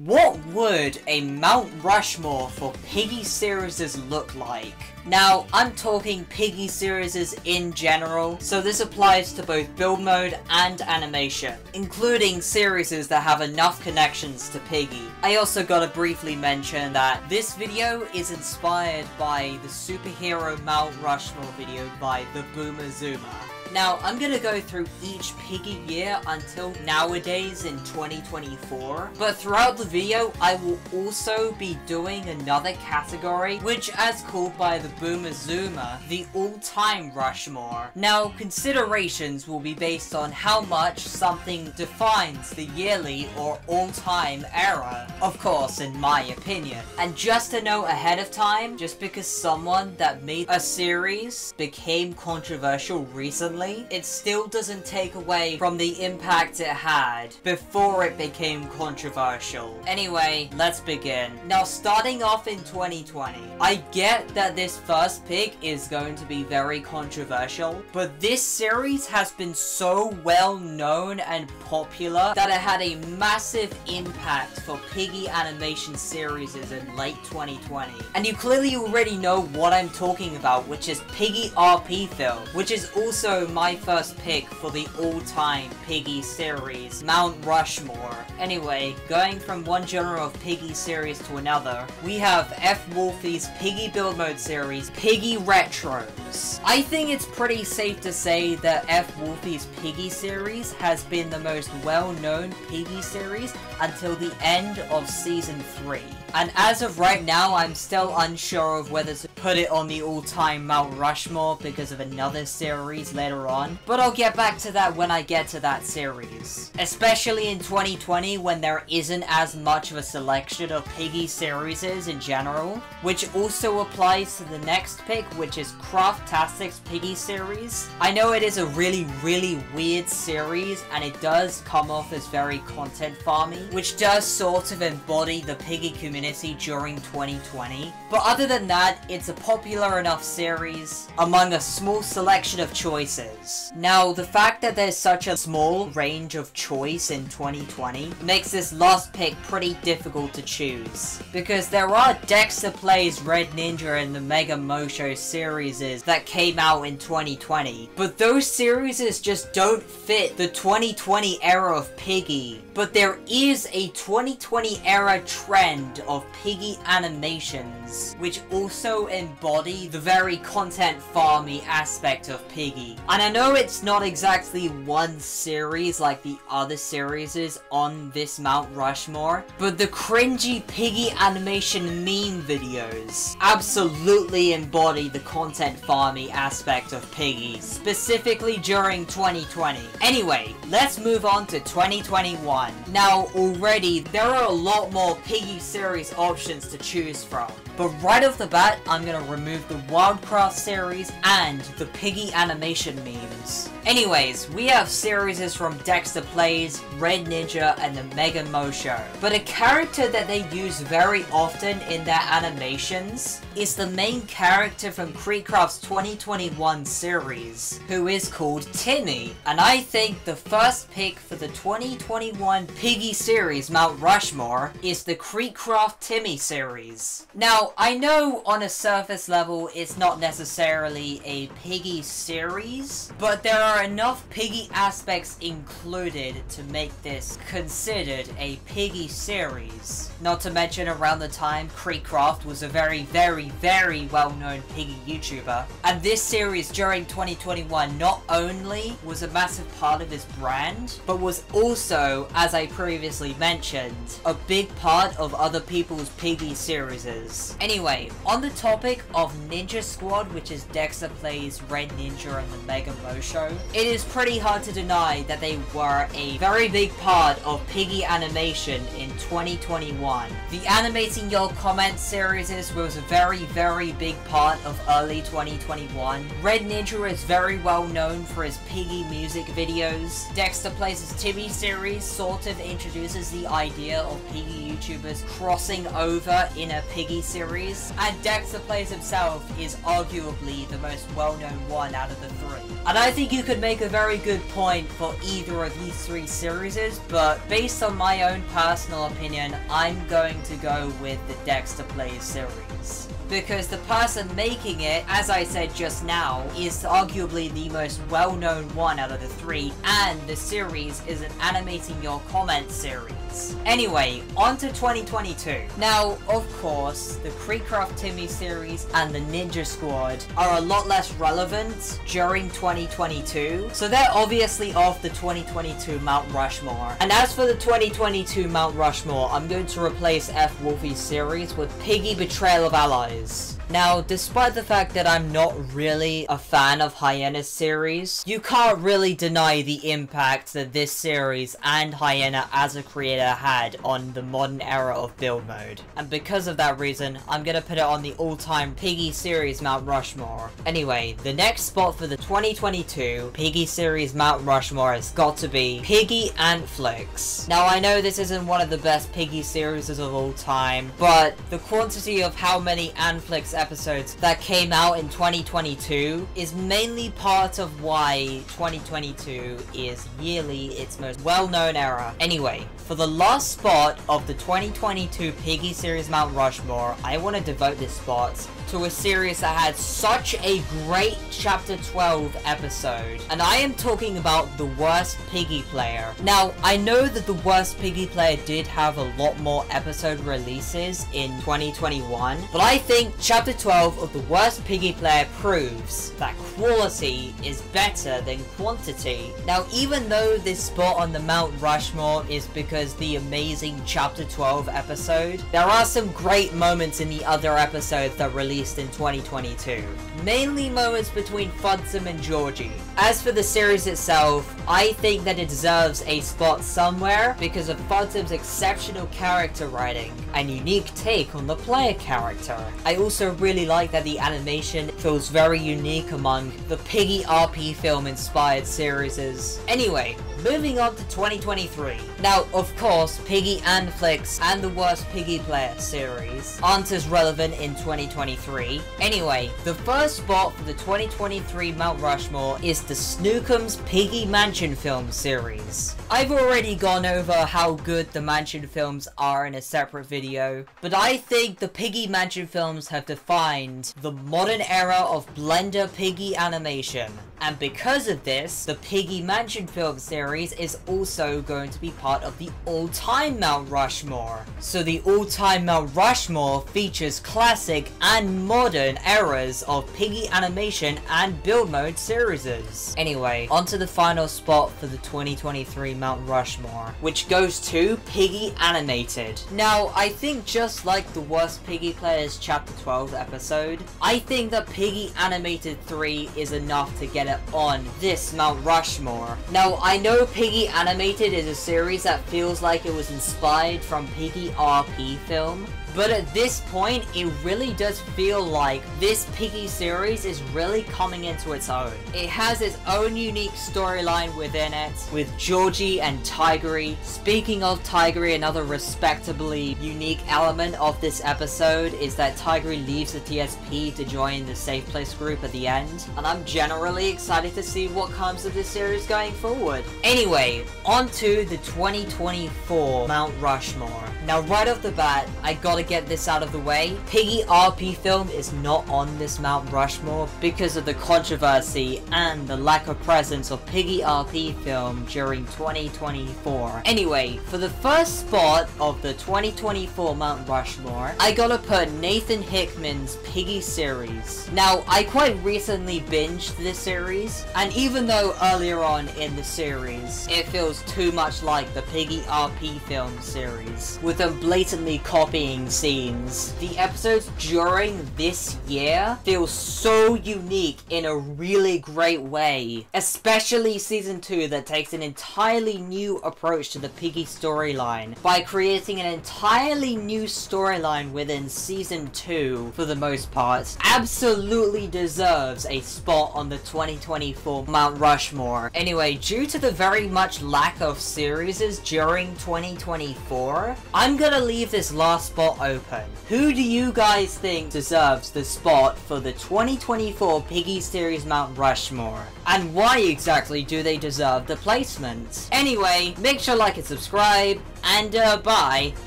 what would a Mount Rushmore for Piggy series look like? Now, I'm talking Piggy series in general, so this applies to both build mode and animation, including series that have enough connections to Piggy. I also gotta briefly mention that this video is inspired by the superhero Mount Rushmore video by the Boomer Zoomer. Now, I'm gonna go through each Piggy year until nowadays in 2024, but throughout the video, I will also be doing another category, which as called by the Boomer Zoomer, the all-time Rushmore. Now, considerations will be based on how much something defines the yearly or all-time era, of course, in my opinion. And just to know ahead of time, just because someone that made a series became controversial recently, it still doesn't take away from the impact it had before it became controversial. Anyway, let's begin. Now, starting off in 2020, I get that this first pick is going to be very controversial, but this series has been so well known and popular that it had a massive impact for Piggy animation series in late 2020. And you clearly already know what I'm talking about, which is Piggy RP film, which is also my first pick for the all-time Piggy series, Mount Rushmore. Anyway, going from one genre of Piggy series to another, we have F. Wolfie's Piggy build mode series, Piggy Retros. I think it's pretty safe to say that F. Wolfie's Piggy series has been the most well-known Piggy series until the end of season 3. And as of right now, I'm still unsure of whether to put it on the all-time Mount Rushmore because of another series later on, but I'll get back to that when I get to that series. Especially in 2020 when there isn't as much of a selection of Piggy series in general, which also applies to the next pick, which is Craftastic's Piggy series. I know it is a really weird series, and it does come off as very content farmy, which does sort of embody the Piggy community during 2020, but other than that, it's a popular enough series among a small selection of choices. Now, the fact that there's such a small range of choice in 2020 makes this last pick pretty difficult to choose, because there are Dexter Plays Red Ninja and the Mega Mosho series that came out in 2020, but those series just don't fit the 2020 era of Piggy. But there is a 2020 era trend of Piggy animations, which also embody the very content farmy aspect of Piggy. And I know it's not exactly one series like the other series on this Mount Rushmore, but the cringy Piggy animation meme videos absolutely embody the content farmy aspect of Piggy, specifically during 2020. Anyway, let's move on to 2021. Now, already, there are a lot more Piggy series options to choose from, but right off the bat, I'm gonna remove the Wildcraft series and the Piggy animation memes. Anyways, we have series from Dexter Plays, Red Ninja, and the Mega Mosho. But a character that they use very often in their animations is the main character from Creecraft's 2021 series, who is called Timmy. And I think the first pick for the 2021 Piggy series, Mount Rushmore, is the Creecraft Timmy series. Now, I know on a surface level it's not necessarily a Piggy series, but there are enough Piggy aspects included to make this considered a Piggy series. Not to mention, around the time, Creecraft was a very well-known Piggy YouTuber, and this series during 2021 not only was a massive part of his brand, but was also, as I previously mentioned, a big part of other people's Piggy series. Anyway, on the topic of Ninja Squad, which is Dexter Plays Red Ninja and the Mega Mosho, it is pretty hard to deny that they were a very big part of Piggy animation in 2021. The Animating Your Comments series was a very big part of early 2021. Red Ninja is very well known for his Piggy music videos. Dexter Plays' Timmy series sort of introduces the idea of Piggy YouTubers crossing over in a Piggy series series, and Dexter Plays himself is arguably the most well-known one out of the three. And I think you could make a very good point for either of these three series, but based on my own personal opinion, I'm going to go with the Dexter Plays series. Because the person making it, as I said just now, is arguably the most well-known one out of the three, and the series is an animating your comments series. Anyway, on to 2022. Now, of course, the Creecraft Timmy series and the Ninja Squad are a lot less relevant during 2022, so they're obviously off the 2022 Mount Rushmore. And as for the 2022 Mount Rushmore, I'm going to replace F. Wolfie's series with Piggy Betrayal of Allies. Now, despite the fact that I'm not really a fan of Hyena's series, you can't really deny the impact that this series and Hyena as a creator had on the modern era of build mode. And because of that reason, I'm gonna put it on the all-time Piggy series Mount Rushmore. Anyway, the next spot for the 2022 Piggy series Mount Rushmore has got to be Piggy and Flicks. Now, I know this isn't one of the best Piggy series of all time, but the quantity of how many Flicks episodes that came out in 2022 is mainly part of why 2022 is yearly its most well-known era. Anyway, for the last spot of the 2022 Piggy series Mount Rushmore, I want to devote this spot to a series that had such a great Chapter 12 episode, and I am talking about The Worst Piggy Player. Now, I know that The Worst Piggy Player did have a lot more episode releases in 2021, but I think Chapter 12 of The Worst Piggy Player proves that quality is better than quantity. Now, even though this spot on the Mount Rushmore is because the amazing Chapter 12 episode, there are some great moments in the other episodes that released in 2022. Mainly moments between Fudsum and Georgie. As for the series itself, I think that it deserves a spot somewhere because of Fudsum's exceptional character writing and unique take on the player character. I also really like that the animation feels very unique among the Piggy RP film inspired series. Anyway, moving on to 2023. Now, of course, Piggy and Flicks and the Worst Piggy Player series aren't as relevant in 2023. Anyway, the first spot for the 2023 Mount Rushmore is the Snookums Piggy Mansion film series. I've already gone over how good the Mansion films are in a separate video, but I think the Piggy Mansion films have defined the modern era of Blender Piggy animation. And because of this, the Piggy Mansion film series is also going to be part of the all-time Mount Rushmore. So the all-time Mount Rushmore features classic and modern eras of Piggy animation and build mode series. Anyway, onto the final spot for the 2023 Mount Rushmore, which goes to Piggy Animated. Now, I think just like the Worst Piggy Players Chapter 12 episode, I think that Piggy Animated 3 is enough to get it on this Mount Rushmore. Now, I know Piggy Animated is a series that feels like it was inspired from Piggy RP film, but at this point, it really does feel like this Piggy series is really coming into its own. It has its own unique storyline within it, with Georgie and Tigray. Speaking of Tigray, another respectably unique element of this episode is that Tigray leaves the TSP to join the Safe Place group at the end, and I'm generally excited to see what comes of this series going forward. Anyway, on to the 2024 Mount Rushmore. Now, right off the bat, I gotta get this out of the way. Piggy RP film is not on this Mount Rushmore because of the controversy and the lack of presence of Piggy RP film during 2024. Anyway, for the first spot of the 2024 Mount Rushmore, I gotta put Nathan Hickman's Piggy series. Now, I quite recently binged this series, and even though earlier on in the series, it feels too much like the Piggy RP film series, with them blatantly copying scenes, the episodes during this year feel so unique in a really great way. Especially season 2 that takes an entirely new approach to the Piggy storyline by creating an entirely new storyline within season 2 for the most part. Absolutely deserves a spot on the 2024 Mount Rushmore. Anyway, due to the very much lack of series during 2024, I'm gonna leave this last spot open. Who do you guys think deserves the spot for the 2024 Piggy Series Mount Rushmore? And why exactly do they deserve the placement? Anyway, make sure to like and subscribe, and bye.